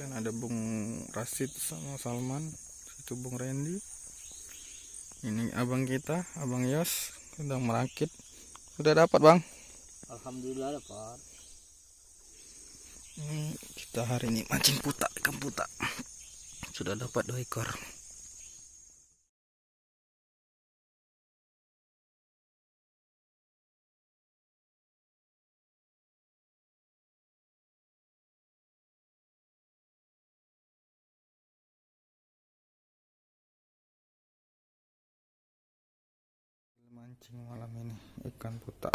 Sana ada Bung Rasid sama Salman, situ Bung Randy. Ini abang kita, Abang Yos, sedang merakit. Sudah dapat, Bang? Alhamdulillah dapat. Kita hari ini mancing puta, ikan puta. Sudah dapat 2 ekor. Mancing malam ini ikan puta.